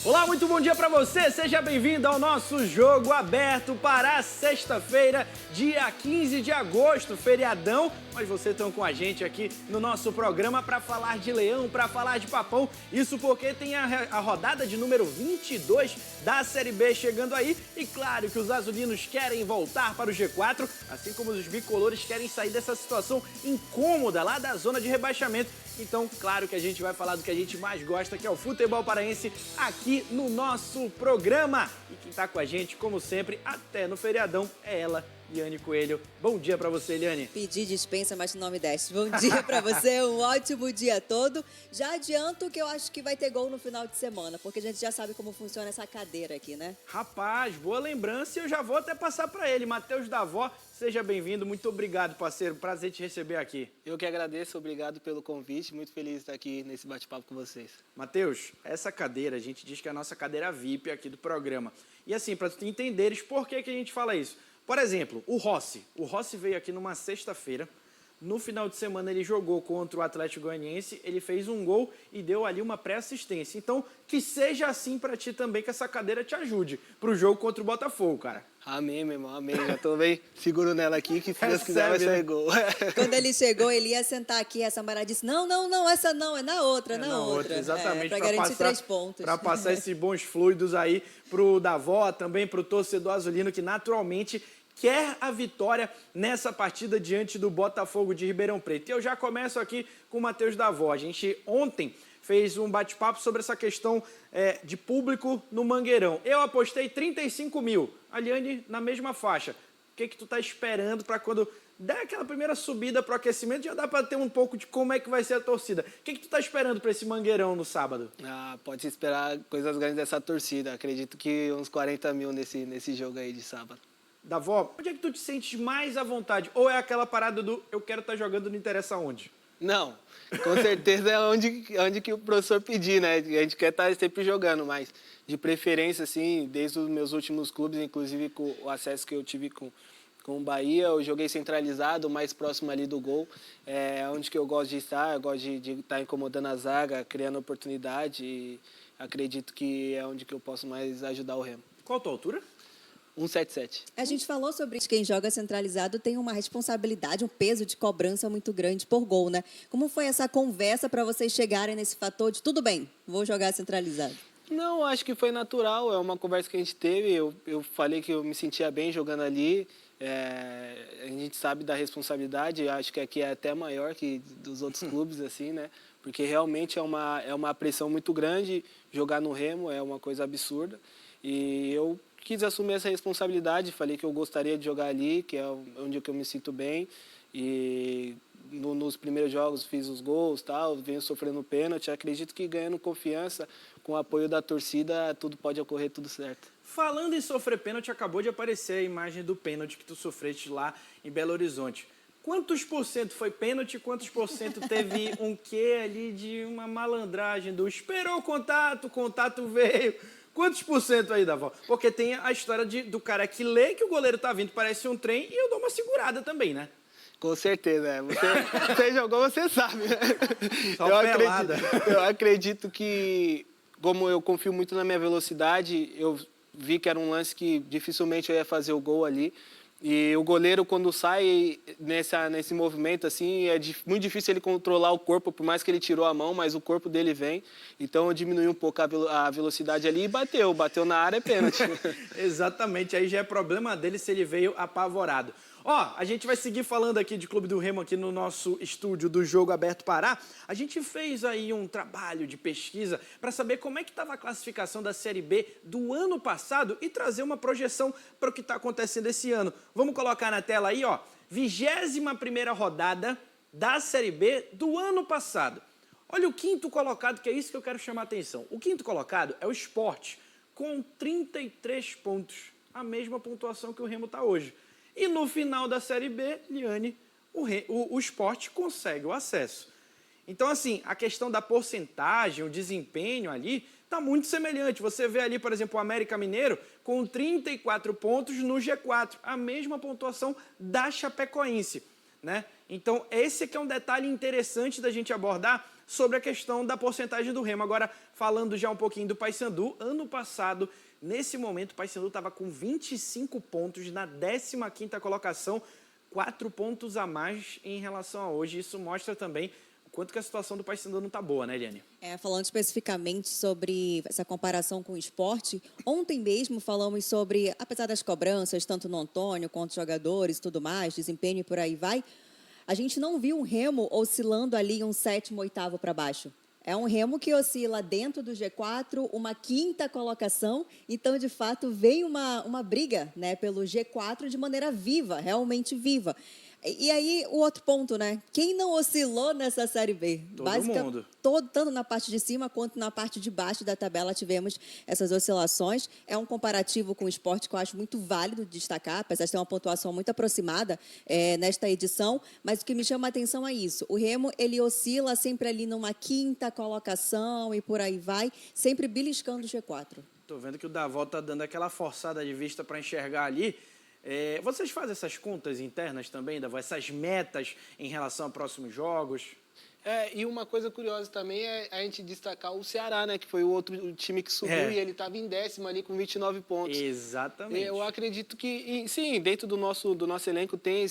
Olá, muito bom dia para você, seja bem-vindo ao nosso Jogo Aberto para sexta-feira, dia 15 de agosto, feriadão, mas vocês estão com a gente aqui no nosso programa para falar de Leão, para falar de Papão, isso porque tem a rodada de número 22 da Série B chegando aí e claro que os azulinos querem voltar para o G4, assim como os bicolores querem sair dessa situação incômoda lá da zona de rebaixamento. Então, claro que a gente vai falar do que a gente mais gosta, que é o futebol paraense, aqui no nosso programa. E quem tá com a gente, como sempre, até no feriadão, é ela, Liane Coelho. Bom dia pra você, Liane. Pedi dispensa, mas não me deste. Bom dia pra você, um ótimo dia todo. Já adianto que eu acho que vai ter gol no final de semana, porque a gente já sabe como funciona essa cadeira aqui, né? Rapaz, boa lembrança e eu já vou até passar pra ele. Matheus Davó, seja bem-vindo. Muito obrigado, parceiro. Prazer te receber aqui. Eu que agradeço, obrigado pelo convite. Muito feliz de estar aqui nesse bate-papo com vocês. Matheus, essa cadeira, a gente diz que é a nossa cadeira VIP aqui do programa. E assim, para tu entenderes por que a gente fala isso. Por exemplo, o Rossi. O Rossi veio aqui numa sexta-feira. No final de semana ele jogou contra o Atlético Goianiense, ele fez um gol e deu ali uma pré-assistência. Então, que seja assim para ti também, que essa cadeira te ajude pro jogo contra o Botafogo, cara. Amém, meu irmão, amém. Já tô bem seguro nela aqui, que se Deus quiser vai sair gol. Quando ele chegou, ele ia sentar aqui, essa Samara disse, não, essa não, é na outra, na outra. Exatamente. Para garantir 3 pontos. Para passar esses bons fluidos aí pro Davó, também pro torcedor azulino, que naturalmente quer a vitória nessa partida diante do Botafogo de Ribeirão Preto. E eu já começo aqui com o Matheus Davó. A gente ontem fez um bate-papo sobre essa questão de público no Mangueirão. Eu apostei 35 mil. A Liane na mesma faixa. O que tu tá esperando para quando der aquela primeira subida pro aquecimento, já dá para ter um pouco de como é que vai ser a torcida. O que tu tá esperando para esse Mangueirão no sábado? Pode esperar coisas grandes dessa torcida. Acredito que uns 40 mil nesse jogo aí de sábado. Davó, onde é que tu te sentes mais à vontade? Ou é aquela parada do eu quero estar jogando, não interessa onde? Não, com certeza é onde que o professor pedir, né? A gente quer estar sempre jogando, mas de preferência, assim, desde os meus últimos clubes, inclusive com o acesso que eu tive com o Bahia, eu joguei centralizado, mais próximo ali do gol. É onde que eu gosto de estar, eu gosto de estar incomodando a zaga, criando oportunidade e acredito que é onde que eu posso mais ajudar o Remo. Qual a tua altura? 1,77. A gente falou sobre isso, quem joga centralizado tem uma responsabilidade, um peso de cobrança muito grande por gol, né? Como foi essa conversa para vocês chegarem nesse fator de tudo bem, vou jogar centralizado? Não, acho que foi natural, é uma conversa que a gente teve, eu falei que eu me sentia bem jogando ali, a gente sabe da responsabilidade, acho que aqui é até maior que dos outros clubes, assim, né? Porque realmente é uma pressão muito grande, jogar no Remo é uma coisa absurda, e eu quis assumir essa responsabilidade, falei que eu gostaria de jogar ali, que é onde eu me sinto bem, e nos primeiros jogos fiz os gols, tal, venho sofrendo pênalti, acredito que ganhando confiança, com o apoio da torcida, tudo pode ocorrer tudo certo. Falando em sofrer pênalti, acabou de aparecer a imagem do pênalti que tu sofreste lá em Belo Horizonte. Quantos por cento foi pênalti, quantos por cento teve um quê ali de uma malandragem, do esperou o contato veio? Quantos por cento aí, Davó? Porque tem a história do cara que lê que o goleiro tá vindo, parece um trem, e eu dou uma segurada também, né? Com certeza, você jogou, você sabe. Né? Só eu acredito que, como eu confio muito na minha velocidade, eu vi que era um lance que dificilmente eu ia fazer o gol ali. E o goleiro, quando sai nesse movimento, assim, é muito difícil ele controlar o corpo, por mais que ele tirou a mão, mas o corpo dele vem. Então, eu diminui um pouco a velocidade ali e bateu na área, é pênalti. Exatamente, aí já é problema dele se ele veio apavorado. Ó, a gente vai seguir falando aqui de Clube do Remo aqui no nosso estúdio do Jogo Aberto Pará. A gente fez aí um trabalho de pesquisa para saber como é que estava a classificação da Série B do ano passado e trazer uma projeção para o que está acontecendo esse ano. Vamos colocar na tela aí, ó, 21ª rodada da Série B do ano passado. Olha o quinto colocado, que é isso que eu quero chamar a atenção. O quinto colocado é o Sport, com 33 pontos, a mesma pontuação que o Remo está hoje. E no final da Série B, Liane, o Sport consegue o acesso. Então, assim, a questão da porcentagem, o desempenho ali, está muito semelhante. Você vê ali, por exemplo, o América Mineiro com 34 pontos no G4, a mesma pontuação da Chapecoense, né? Então, esse aqui é um detalhe interessante da gente abordar sobre a questão da porcentagem do Remo. Agora, falando já um pouquinho do Paysandu, ano passado, nesse momento, o Paysandu estava com 25 pontos na 15ª colocação, 4 pontos a mais em relação a hoje. Isso mostra também o quanto que a situação do Paysandu não está boa, né, Eliane? Falando especificamente sobre essa comparação com o esporte, ontem mesmo falamos sobre, apesar das cobranças, tanto no Antônio quanto os jogadores e tudo mais, desempenho e por aí vai, a gente não viu um Remo oscilando ali um 7º, 8º para baixo. É um Remo que oscila dentro do G4, uma 5ª colocação. Então, de fato, vem uma briga, né, pelo G4 de maneira viva, realmente viva. E aí, o outro ponto, né? Quem não oscilou nessa Série B? Todo mundo. Tanto na parte de cima quanto na parte de baixo da tabela tivemos essas oscilações. É um comparativo com o esporte que eu acho muito válido de destacar, apesar de ter uma pontuação muito aproximada nesta edição. Mas o que me chama a atenção é isso. O Remo, ele oscila sempre ali numa 5ª colocação e por aí vai, sempre beliscando o G4. Tô vendo que o Davó tá dando aquela forçada de vista para enxergar ali. Vocês fazem essas contas internas também, Davó? Essas metas em relação a próximos jogos? E uma coisa curiosa também é a gente destacar o Ceará, né? Que foi o outro time que subiu e ele estava em 10º ali com 29 pontos. Exatamente. Eu acredito que, sim, dentro do nosso elenco tem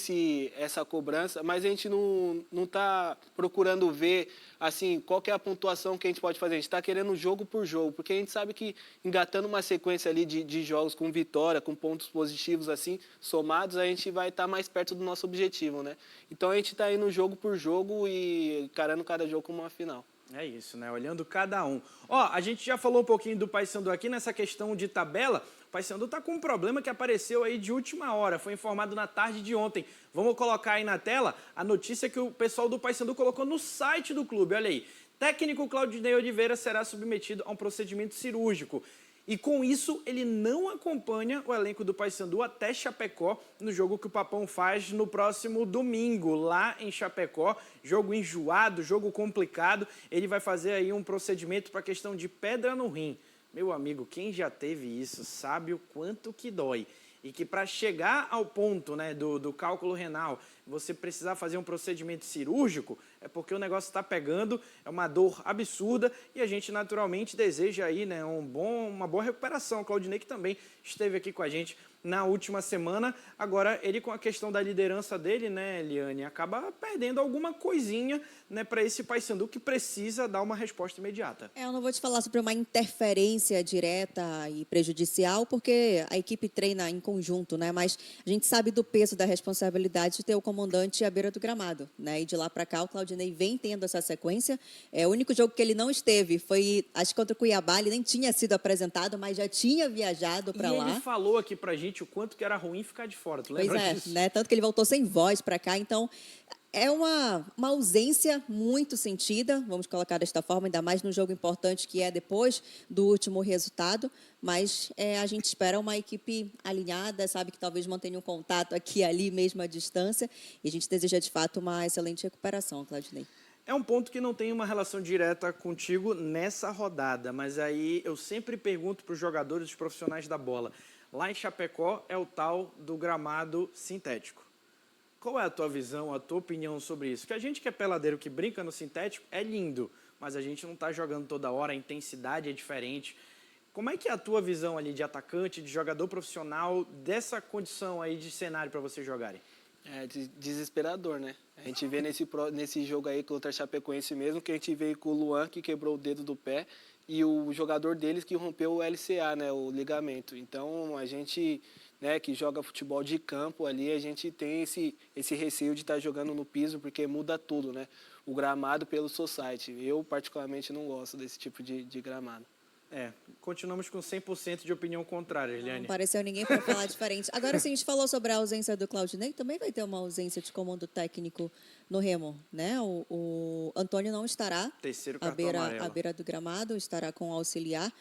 essa cobrança, mas a gente não está procurando ver assim, qual que é a pontuação que a gente pode fazer. A gente está querendo jogo por jogo, porque a gente sabe que engatando uma sequência ali de jogos com vitória, com pontos positivos assim, somados, a gente vai estar mais perto do nosso objetivo, né? Então a gente está indo jogo por jogo e encarando cada jogo como uma final. É isso, né? Olhando cada um. A gente já falou um pouquinho do Paysandu aqui nessa questão de tabela. O Paysandu está com um problema que apareceu aí de última hora. Foi informado na tarde de ontem. Vamos colocar aí na tela a notícia que o pessoal do Paysandu colocou no site do clube. Olha aí. Técnico Claudinei Oliveira será submetido a um procedimento cirúrgico. E com isso, ele não acompanha o elenco do Paysandu até Chapecó, no jogo que o Papão faz no próximo domingo, lá em Chapecó. Jogo enjoado, jogo complicado. Ele vai fazer aí um procedimento para a questão de pedra no rim. Meu amigo, quem já teve isso sabe o quanto que dói. E que para chegar ao ponto, né, do cálculo renal, você precisar fazer um procedimento cirúrgico, é porque o negócio está pegando, é uma dor absurda e a gente naturalmente deseja aí, né, uma boa recuperação. O Claudinei que também esteve aqui com a gente na última semana. Agora, ele com a questão da liderança dele, né, Eliane, acaba perdendo alguma coisinha, né, para esse Paysandu que precisa dar uma resposta imediata. Eu não vou te falar sobre uma interferência direta e prejudicial, porque a equipe treina em conjunto, né? Mas a gente sabe do peso da responsabilidade de ter o comandante à beira do gramado, né? E de lá para cá o Claudinei vem tendo essa sequência. O único jogo que ele não esteve foi, acho que contra o Cuiabá, ele nem tinha sido apresentado, mas já tinha viajado para lá. E ele falou aqui pra gente o quanto que era ruim ficar de fora, tu lembra disso? Né? Tanto que ele voltou sem voz para cá, então é uma ausência muito sentida, vamos colocar desta forma, ainda mais no jogo importante que é depois do último resultado, mas a gente espera uma equipe alinhada, sabe que talvez mantenha um contato aqui e ali mesmo à distância, e a gente deseja de fato uma excelente recuperação, Claudinei. É um ponto que não tem uma relação direta contigo nessa rodada, mas aí eu sempre pergunto para os jogadores, os profissionais da bola. Lá em Chapecó é o tal do gramado sintético. Qual é a tua visão, a tua opinião sobre isso? Porque a gente que é peladeiro, que brinca no sintético, é lindo, mas a gente não está jogando toda hora, a intensidade é diferente. Como é que é a tua visão ali de atacante, de jogador profissional, dessa condição aí de cenário para vocês jogarem? É desesperador, né? A gente vê nesse jogo aí contra a Chapecoense mesmo, que a gente veio com o Luan, que quebrou o dedo do pé, e o jogador deles que rompeu o LCA, né, o ligamento. Então, a gente, né, que joga futebol de campo ali, a gente tem esse receio de estar jogando no piso, porque muda tudo, né? O gramado pelo society. Eu, particularmente, não gosto desse tipo de gramado. Continuamos com 100% de opinião contrária, Eliane. Não apareceu ninguém para falar diferente. Agora, se a gente falou sobre a ausência do Claudinei, também vai ter uma ausência de comando técnico no Remo, né? O Antônio não estará Terceiro cartão amarelo. à beira do gramado, estará com o auxiliar.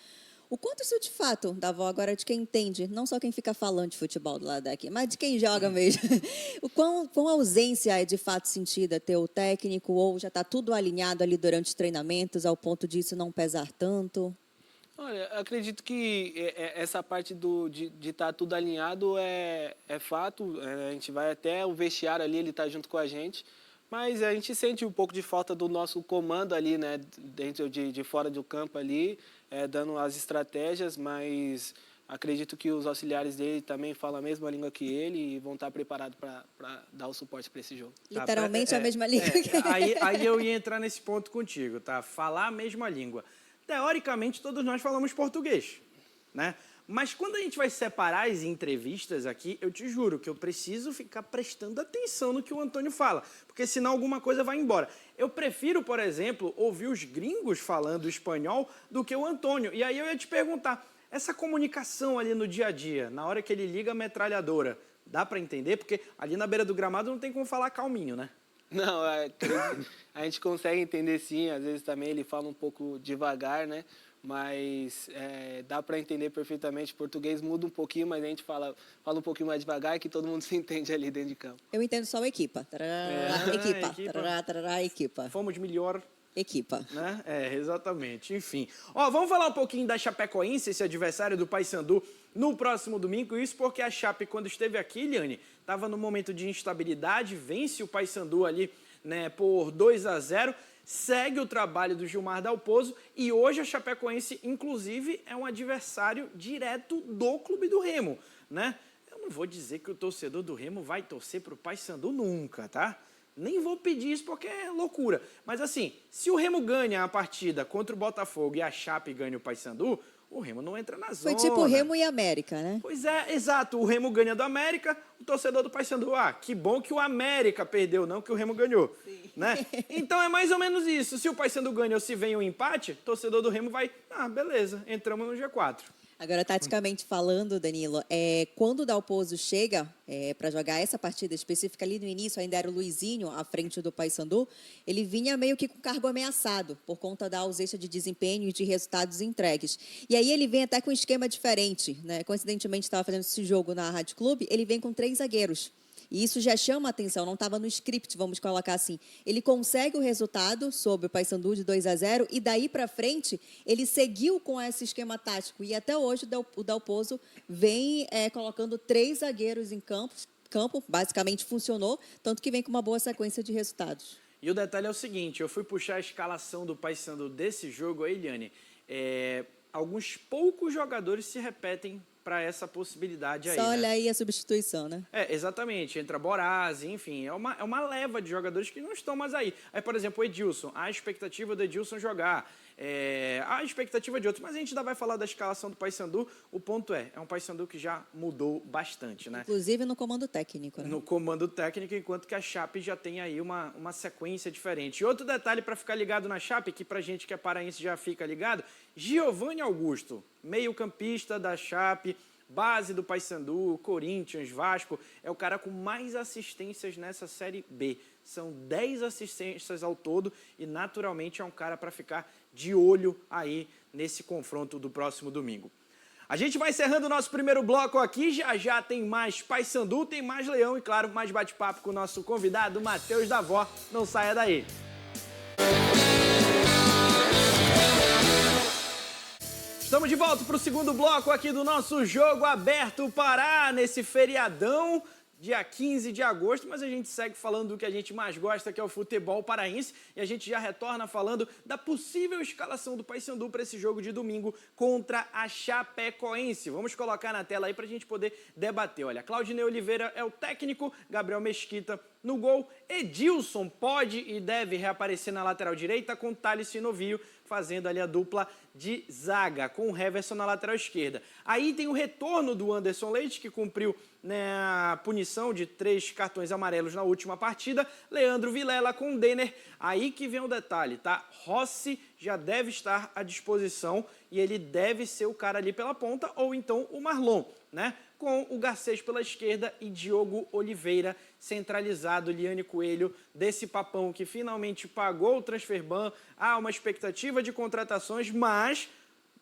O quanto isso de fato, Davó, agora de quem entende, não só quem fica falando de futebol do lado daqui, mas de quem joga mesmo. O quão ausência é de fato sentida ter o técnico ou já está tudo alinhado ali durante os treinamentos ao ponto disso não pesar tanto? Olha, acredito que essa parte de estar tudo alinhado é fato. A gente vai até o vestiário ali, ele está junto com a gente. Mas a gente sente um pouco de falta do nosso comando ali, né, dentro de fora do campo ali, dando as estratégias, mas acredito que os auxiliares dele também falam a mesma língua que ele e vão estar preparados para dar o suporte para esse jogo. Literalmente a mesma língua. Aí eu ia entrar nesse ponto contigo, tá? Falar a mesma língua. Teoricamente, todos nós falamos português, né? Mas quando a gente vai separar as entrevistas aqui, eu te juro que eu preciso ficar prestando atenção no que o Antônio fala, porque senão alguma coisa vai embora. Eu prefiro, por exemplo, ouvir os gringos falando espanhol do que o Antônio. E aí eu ia te perguntar, essa comunicação ali no dia a dia, na hora que ele liga a metralhadora, dá para entender? Porque ali na beira do gramado não tem como falar calminho, né? Não, a gente consegue entender sim, às vezes também ele fala um pouco devagar, né? Mas dá para entender perfeitamente. O português muda um pouquinho, mas a gente fala um pouquinho mais devagar que todo mundo se entende ali dentro de campo. Eu entendo só o equipa. Equipa. Fomos melhor. Equipa. Né? Exatamente. Enfim. Ó, vamos falar um pouquinho da Chapecoense, esse adversário do Paysandu, no próximo domingo. Isso porque a Chape, quando esteve aqui, Eliane, estava num momento de instabilidade, vence o Paysandu ali, né, por 2-0. Segue o trabalho do Gilmar Dalpozo e hoje a Chapecoense, inclusive, é um adversário direto do Clube do Remo, né? Eu não vou dizer que o torcedor do Remo vai torcer para o Paysandu nunca, tá? Nem vou pedir isso porque é loucura. Mas assim, se o Remo ganha a partida contra o Botafogo e a Chape ganha o Paysandu, o Remo não entra na zona. Foi tipo Remo e América, né? Pois é, exato. O Remo ganha do América, o torcedor do Paysandu, que bom que o América perdeu, não que o Remo ganhou. Né? Então é mais ou menos isso. Se o Paysandu ganha ou se vem um empate, o torcedor do Remo vai, beleza, entramos no G4. Agora, taticamente falando, Danilo, quando o Dalpozo chega para jogar essa partida específica ali no início, ainda era o Luizinho à frente do Paysandu, ele vinha meio que com cargo ameaçado por conta da ausência de desempenho e de resultados entregues. E aí ele vem até com um esquema diferente, né? Coincidentemente, estava fazendo esse jogo na Rádio Clube, ele vem com 3 zagueiros. E isso já chama a atenção, não estava no script, vamos colocar assim. Ele consegue o resultado sobre o Paysandu de 2-0 e daí para frente ele seguiu com esse esquema tático. E até hoje o Dalpozo vem colocando 3 zagueiros em campo, basicamente funcionou, tanto que vem com uma boa sequência de resultados. E o detalhe é o seguinte, eu fui puxar a escalação do Paysandu desse jogo, Eliane, alguns poucos jogadores se repetem para essa possibilidade aí. Só olha né? aí a substituição, né? Exatamente. Entra Borazzi, enfim, é uma leva de jogadores que não estão mais aí. Aí, por exemplo, o Edilson, a expectativa do Edilson jogar, a expectativa de outros, mas a gente ainda vai falar da escalação do Paysandu. O ponto é um Paysandu que já mudou bastante, né? Inclusive no comando técnico, né? No comando técnico, enquanto que a Chape já tem aí uma sequência diferente. E outro detalhe para ficar ligado na Chape, que pra gente que é paraense já fica ligado, Giovanni Augusto, meio-campista da Chape, base do Paysandu, Corinthians, Vasco, é o cara com mais assistências nessa Série B. São 10 assistências ao todo e, naturalmente, é um cara para ficar de olho aí nesse confronto do próximo domingo. A gente vai encerrando o nosso primeiro bloco aqui, já tem mais Paysandu, tem mais Leão e, claro, mais bate-papo com o nosso convidado, Matheus Davó. Não saia daí. Estamos de volta para o segundo bloco aqui do nosso Jogo Aberto Pará, nesse feriadão, dia 15 de agosto, mas a gente segue falando do que a gente mais gosta, que é o futebol paraense, e a gente já retorna falando da possível escalação do Paysandu para esse jogo de domingo contra a Chapecoense. Vamos colocar na tela aí para a gente poder debater. Olha, Claudinei Oliveira é o técnico, Gabriel Mesquita no gol, Edilson pode e deve reaparecer na lateral direita com Thales Sinovio, fazendo ali a dupla de zaga, com o Heverson na lateral esquerda. Aí tem o retorno do Anderson Leite, que cumpriu, né, a punição de 3 cartões amarelos na última partida. Leandro Vilela com o Denner. Aí que vem o detalhe, tá? Rossi já deve estar à disposição e ele deve ser o cara ali pela ponta, ou então o Marlon, né? Com o Garcês pela esquerda e Diogo Oliveira centralizado. Liane Coelho, desse papão que finalmente pagou o transferban. Há uma expectativa de contratações, mas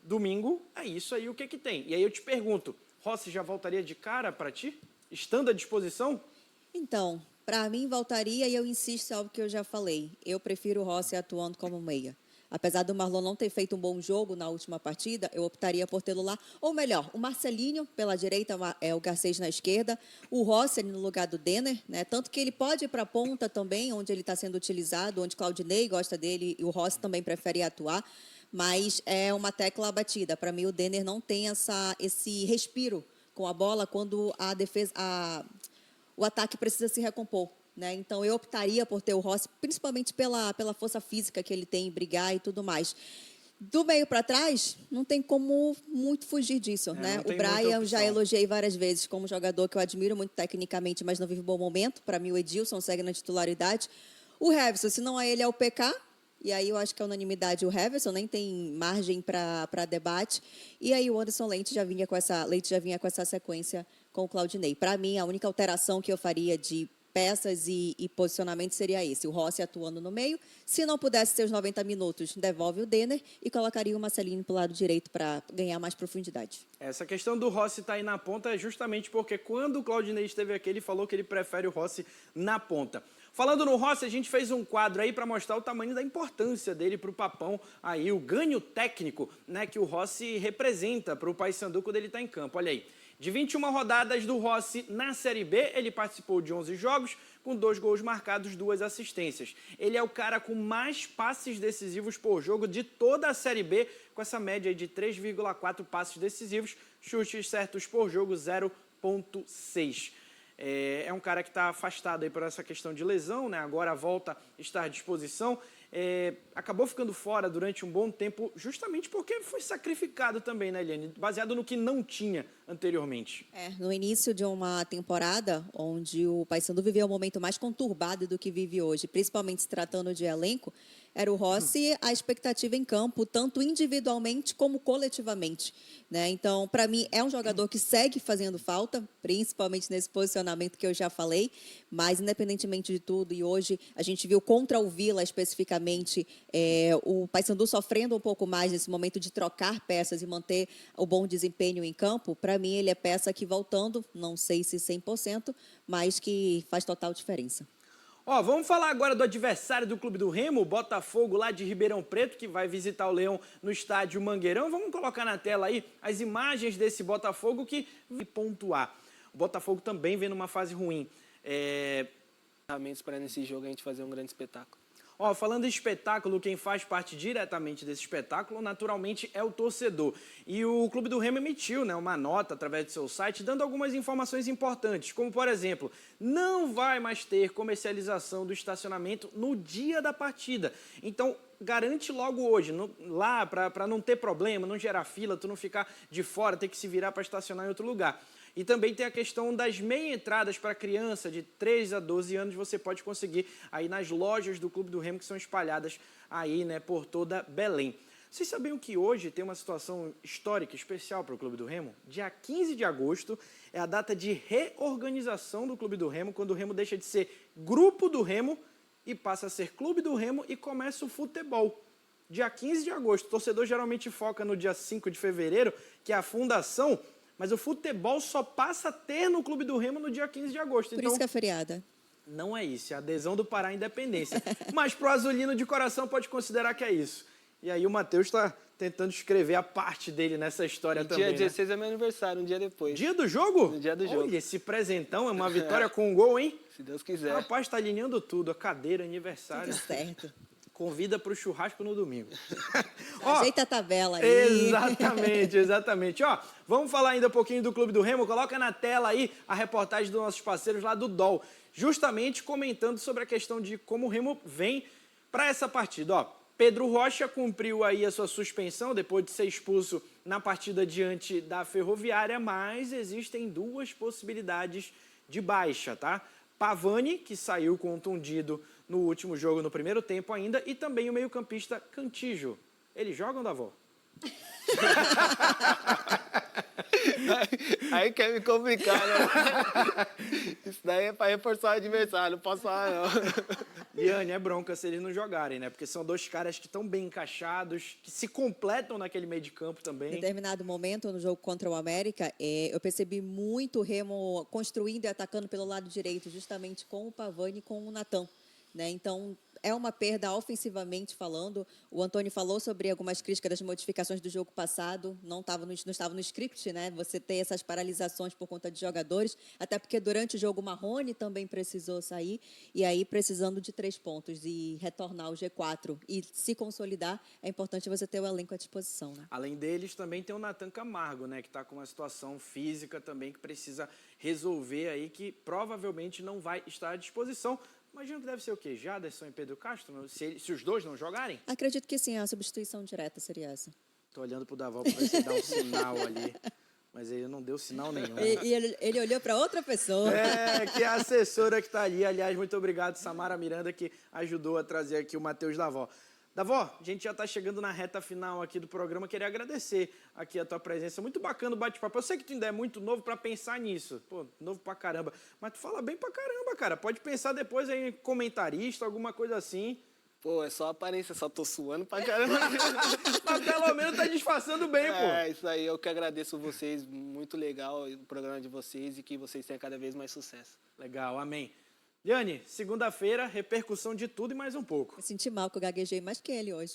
domingo é isso aí o que tem. E aí eu te pergunto, Rossi já voltaria de cara para ti? Estando à disposição? Então, para mim voltaria e eu insisto em algo que eu já falei. Eu prefiro o Rossi atuando como meia. Apesar do Marlon não ter feito um bom jogo na última partida, eu optaria por tê-lo lá. Ou melhor, o Marcelinho pela direita, o Garcês na esquerda, o Rossi no lugar do Denner, né? Tanto que ele pode ir para a ponta também, onde ele está sendo utilizado, onde Claudinei gosta dele e o Rossi também prefere atuar. Mas é uma tecla abatida. Para mim, o Denner não tem esse respiro com a bola quando a defesa, o ataque precisa se recompor. Né? Então, eu optaria por ter o Rossi, principalmente pela força física que ele tem em brigar e tudo mais. Do meio para trás, não tem como muito fugir disso. Né? O Brian, eu já elogiei várias vezes como jogador que eu admiro muito tecnicamente, mas não vive um bom momento. Para mim, o Edilson segue na titularidade. O Heverson, se não é ele, é o PK. E aí eu acho que é unanimidade o Heverson, nem tem margem para debate. E aí o Anderson Leite já vinha com essa sequência com o Claudinei. Para mim, a única alteração que eu faria de peças e posicionamento seria esse, o Rossi atuando no meio. Se não pudesse ter os 90 minutos, devolve o Denner e colocaria o Marcelinho para o lado direito para ganhar mais profundidade. Essa questão do Rossi estar aí na ponta é justamente porque quando o Claudinei esteve aqui, ele falou que ele prefere o Rossi na ponta. Falando no Rossi, a gente fez um quadro aí para mostrar o tamanho da importância dele para o Papão, aí o ganho técnico, né, que o Rossi representa para o Paysandu quando ele está em campo. Olha aí, de 21 rodadas do Rossi na Série B, ele participou de 11 jogos, com 2 gols marcados, 2 assistências. Ele é o cara com mais passes decisivos por jogo de toda a Série B, com essa média aí de 3,4 passes decisivos, chutes certos por jogo 0,6. É um cara que está afastado aí por essa questão de lesão, né? Agora volta a estar à disposição. Acabou ficando fora durante um bom tempo, justamente porque foi sacrificado também, né, Eliane? Baseado no que não tinha anteriormente. No início de uma temporada onde o Paysandu viveu um momento mais conturbado do que vive hoje, principalmente se tratando de elenco, era o Rossi a expectativa em campo, tanto individualmente como coletivamente. Né? Então, para mim, é um jogador que segue fazendo falta, principalmente nesse posicionamento que eu já falei, mas independentemente de tudo, e hoje a gente viu contra o Vila especificamente, o Paysandu sofrendo um pouco mais nesse momento de trocar peças e manter o bom desempenho em campo. Para mim, ele é peça que voltando, não sei se 100%, mas que faz total diferença. Vamos falar agora do adversário do Clube do Remo, o Botafogo lá de Ribeirão Preto, que vai visitar o Leão no estádio Mangueirão. Vamos colocar na tela aí as imagens desse Botafogo que vai pontuar. O Botafogo também vem numa fase ruim. Para nesse jogo a gente fazer um grande espetáculo. Falando em espetáculo, quem faz parte diretamente desse espetáculo, naturalmente, é o torcedor. E o Clube do Remo emitiu, né, uma nota através do seu site, dando algumas informações importantes, como, por exemplo, não vai mais ter comercialização do estacionamento no dia da partida. Então, garante logo hoje, lá, para não ter problema, não gerar fila, tu não ficar de fora, ter que se virar para estacionar em outro lugar. E também tem a questão das meia entradas para criança de 3 a 12 anos, você pode conseguir aí nas lojas do Clube do Remo, que são espalhadas aí, né, por toda Belém. Vocês sabiam que hoje tem uma situação histórica especial para o Clube do Remo? Dia 15 de agosto é a data de reorganização do Clube do Remo, quando o Remo deixa de ser Grupo do Remo e passa a ser Clube do Remo e começa o futebol. Dia 15 de agosto, o torcedor geralmente foca no dia 5 de fevereiro, que é a fundação, mas o futebol só passa a ter no Clube do Remo no dia 15 de agosto. Por isso que é feriado. Não é isso, é a adesão do Pará à independência. Mas pro azulino de coração pode considerar que é isso. E aí o Matheus está tentando escrever a parte dele nessa história também, Dia 16 é meu aniversário, um dia depois. Dia do jogo? No dia do jogo. Olha, esse presentão é uma vitória com um gol, hein? Se Deus quiser. Rapaz, tá alinhando tudo, a cadeira, aniversário. Tudo certo. Convida para o churrasco no domingo. Ajeita a tabela aí. Exatamente. Vamos falar ainda um pouquinho do Clube do Remo. Coloca na tela aí a reportagem dos nossos parceiros lá do DOL, justamente comentando sobre a questão de como o Remo vem para essa partida. Pedro Rocha cumpriu aí a sua suspensão depois de ser expulso na partida diante da Ferroviária, mas existem 2 possibilidades de baixa, tá? Pavani, que saiu contundido no último jogo, no primeiro tempo ainda, e também o meio-campista Cantijo. Eles jogam, Davó? Aí quer me complicar, né? Isso daí é para reforçar o adversário, não posso falar, não. Liane, é bronca se eles não jogarem, né? Porque são 2 caras que estão bem encaixados, que se completam naquele meio de campo também. Em determinado momento, no jogo contra o América, eu percebi muito o Remo construindo e atacando pelo lado direito, justamente com o Pavani e com o Natan. Né? Então, é uma perda ofensivamente falando. O Antônio falou sobre algumas críticas das modificações do jogo passado, não estava no script, né? Você ter essas paralisações por conta de jogadores, até porque durante o jogo o Marrone também precisou sair, e aí precisando de 3 pontos e retornar ao G4 e se consolidar, é importante você ter o elenco à disposição, né? Além deles, também tem o Nathan Camargo, né, que está com uma situação física também que precisa resolver aí, que provavelmente não vai estar à disposição. Imagino que deve ser o quê? Jaderson e Pedro Castro? Se os dois não jogarem? Acredito que sim, a substituição direta seria essa. Tô olhando pro Davó para ver se dá um sinal ali. Mas ele não deu sinal nenhum. E ele olhou para outra pessoa. É, que é a assessora que está ali. Aliás, muito obrigado, Samara Miranda, que ajudou a trazer aqui o Matheus Davó. Davó, a gente já está chegando na reta final aqui do programa. Queria agradecer aqui a tua presença. Muito bacana o bate-papo. Eu sei que tu ainda é muito novo para pensar nisso. Pô, novo pra caramba. Mas tu fala bem pra caramba, cara. Pode pensar depois em comentarista, alguma coisa assim. Pô, é só aparência, só tô suando pra caramba. Mas pelo menos tá disfarçando bem, pô. É, isso aí, eu que agradeço vocês, muito legal o programa de vocês e que vocês tenham cada vez mais sucesso. Legal, amém. Liane, segunda-feira, repercussão de tudo e mais um pouco. Eu senti mal que eu gaguejei mais que ele hoje.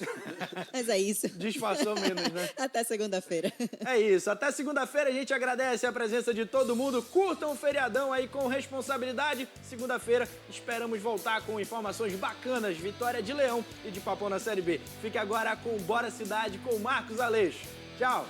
Mas é isso. Disfarçou menos, né? Até segunda-feira. É isso. Até segunda-feira a gente agradece a presença de todo mundo. Curtam o feriadão aí com responsabilidade. Segunda-feira esperamos voltar com informações bacanas. Vitória de Leão e de Papão na Série B. Fique agora com Bora Cidade com Marcos Aleixo. Tchau.